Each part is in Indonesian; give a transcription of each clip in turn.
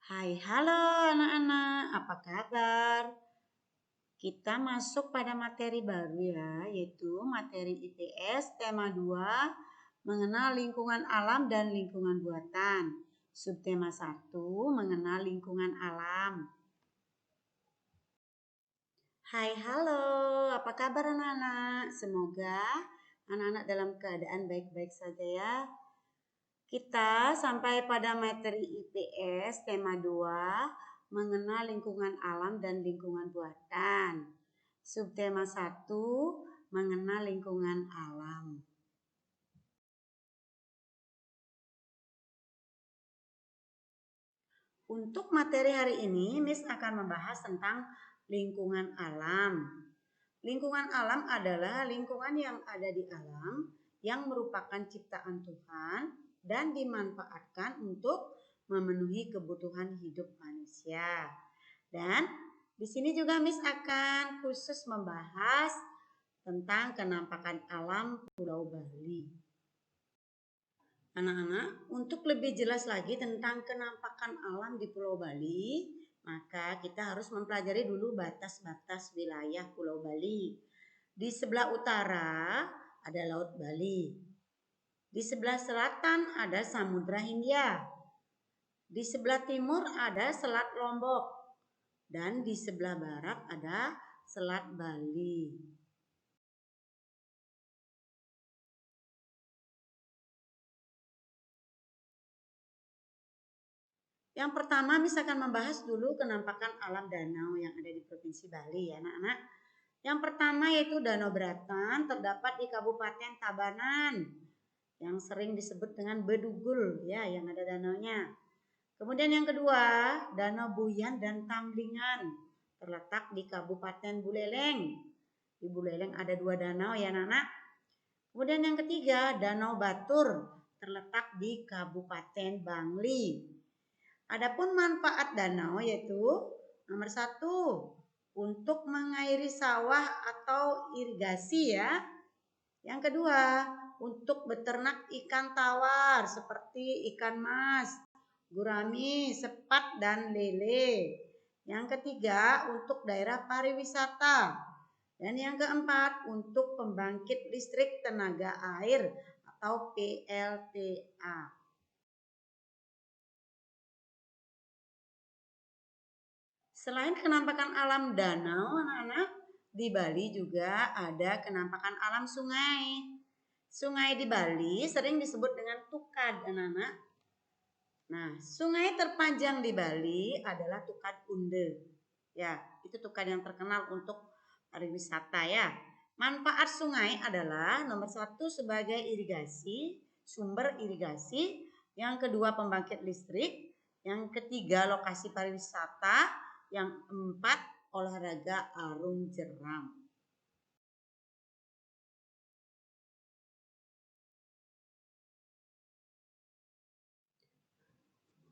Hai, halo anak-anak, apa kabar? Kita masuk pada materi baru ya, yaitu materi IPS tema 2, mengenal lingkungan alam dan lingkungan buatan. Subtema 1, mengenal lingkungan alam. Hai, halo, apa kabar anak-anak? Semoga anak-anak dalam keadaan baik-baik saja ya. Kita sampai pada materi IPS tema 2, mengenal lingkungan alam dan lingkungan buatan. Subtema 1, mengenal lingkungan alam. Untuk materi hari ini, Miss akan membahas tentang lingkungan alam. Lingkungan alam adalah lingkungan yang ada di alam yang merupakan ciptaan Tuhan dan dimanfaatkan untuk memenuhi kebutuhan hidup manusia. Dan di sini juga Miss akan khusus membahas tentang kenampakan alam Pulau Bali. Anak-anak, untuk lebih jelas lagi tentang kenampakan alam di Pulau Bali, maka kita harus mempelajari dulu batas-batas wilayah Pulau Bali. Di sebelah utara ada Laut Bali. Di sebelah selatan ada Samudra Hindia. Di sebelah timur ada Selat Lombok. Dan di sebelah barat ada Selat Bali. Yang pertama, Miss akan membahas dulu kenampakan alam danau yang ada di Provinsi Bali ya anak-anak. Yang pertama yaitu Danau Beratan, terdapat di Kabupaten Tabanan yang sering disebut dengan Bedugul ya, yang ada danaunya. Kemudian yang kedua, Danau Buyan dan Tamlingan, terletak di Kabupaten Buleleng. Di Buleleng ada 2 danau ya anak-anak. Kemudian yang ketiga, Danau Batur, terletak di Kabupaten Bangli. Adapun manfaat danau yaitu nomor 1, untuk mengairi sawah atau irigasi ya. Yang kedua, untuk beternak ikan tawar seperti ikan mas, gurami, sepat, dan lele. Yang ketiga, untuk daerah pariwisata. Dan yang keempat, untuk pembangkit listrik tenaga air atau PLTA. Selain kenampakan alam danau, anak-anak, di Bali juga ada kenampakan alam sungai. Sungai di Bali sering disebut dengan tukad, anak-anak. Nah, sungai terpanjang di Bali adalah Tukad Unde. Ya, itu tukad yang terkenal untuk pariwisata ya. Manfaat sungai adalah nomor 1 sebagai irigasi, sumber irigasi. Yang kedua pembangkit listrik. Yang ketiga lokasi pariwisata. Yang 4 olahraga arung jeram.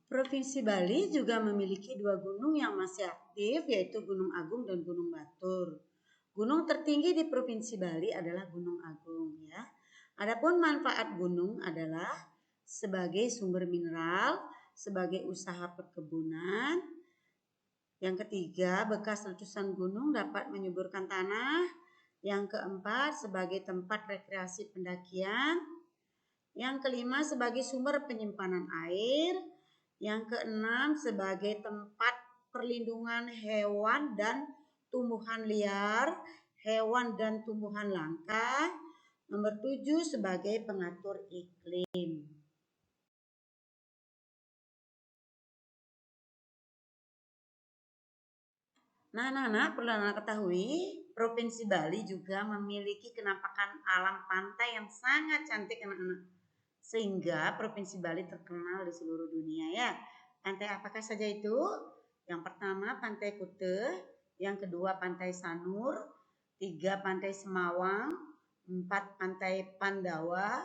Provinsi Bali juga memiliki 2 gunung yang masih aktif, yaitu Gunung Agung dan Gunung Batur. Gunung tertinggi di Provinsi Bali adalah Gunung Agung ya. Adapun manfaat gunung adalah sebagai sumber mineral, sebagai usaha perkebunan. Yang ketiga, bekas letusan gunung dapat menyuburkan tanah. Yang keempat, sebagai tempat rekreasi pendakian. Yang kelima, sebagai sumber penyimpanan air. Yang keenam, sebagai tempat perlindungan hewan dan tumbuhan liar, hewan dan tumbuhan langka. Nomor 7, sebagai pengatur iklim. Nah, anak-anak perlu anak ketahui, Provinsi Bali juga memiliki kenampakan alam pantai yang sangat cantik anak-anak. Sehingga Provinsi Bali terkenal di seluruh dunia ya. Pantai apakah saja itu? Yang pertama Pantai Kute, yang kedua Pantai Sanur, 3 Pantai Semawang, 4 Pantai Pandawa,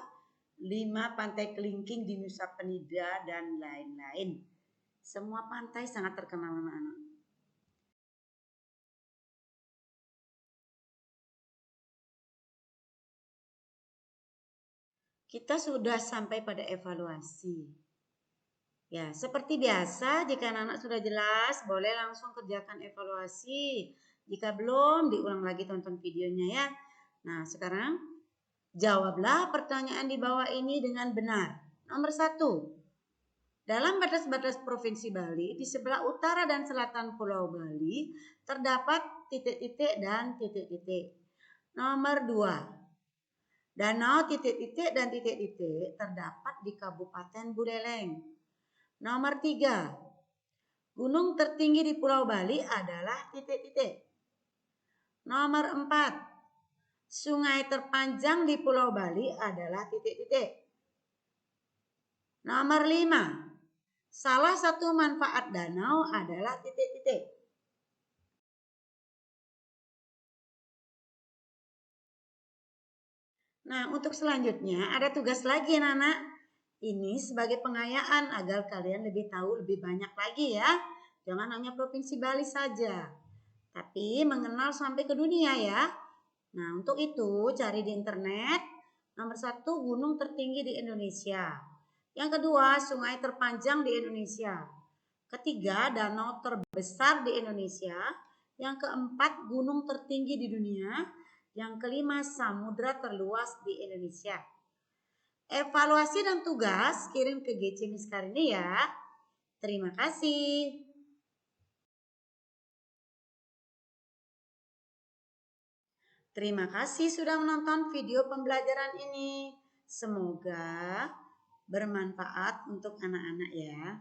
5 Pantai Kelingking di Nusa Penida, dan lain-lain. Semua pantai sangat terkenal anak-anak. Kita sudah sampai pada evaluasi. Ya, seperti biasa, jika anak-anak sudah jelas, boleh langsung kerjakan evaluasi. Jika belum, diulang lagi tonton videonya ya. Nah, sekarang jawablah pertanyaan di bawah ini dengan benar. Nomor 1. Dalam batas-batas Provinsi Bali, di sebelah utara dan selatan Pulau Bali, terdapat titik-titik dan titik-titik. Nomor 2. Danau titik-titik dan titik-titik terdapat di Kabupaten Buleleng. Nomor 3. Gunung tertinggi di Pulau Bali adalah titik-titik. Nomor 4. Sungai terpanjang di Pulau Bali adalah titik-titik. Nomor 5. Salah satu manfaat danau adalah titik-titik. Nah, untuk selanjutnya ada tugas lagi anak-anak. Ini sebagai pengayaan agar kalian lebih tahu lebih banyak lagi ya. Jangan hanya Provinsi Bali saja, tapi mengenal sampai ke dunia ya. Nah, untuk itu cari di internet. Nomor 1, gunung tertinggi di Indonesia. Yang kedua, sungai terpanjang di Indonesia. Ketiga, danau terbesar di Indonesia. Yang keempat, gunung tertinggi di dunia. Yang kelima, samudra terluas di Indonesia. Evaluasi dan tugas kirim ke GC Miss Karini ya. Terima kasih. Terima kasih sudah menonton video pembelajaran ini. Semoga bermanfaat untuk anak-anak ya.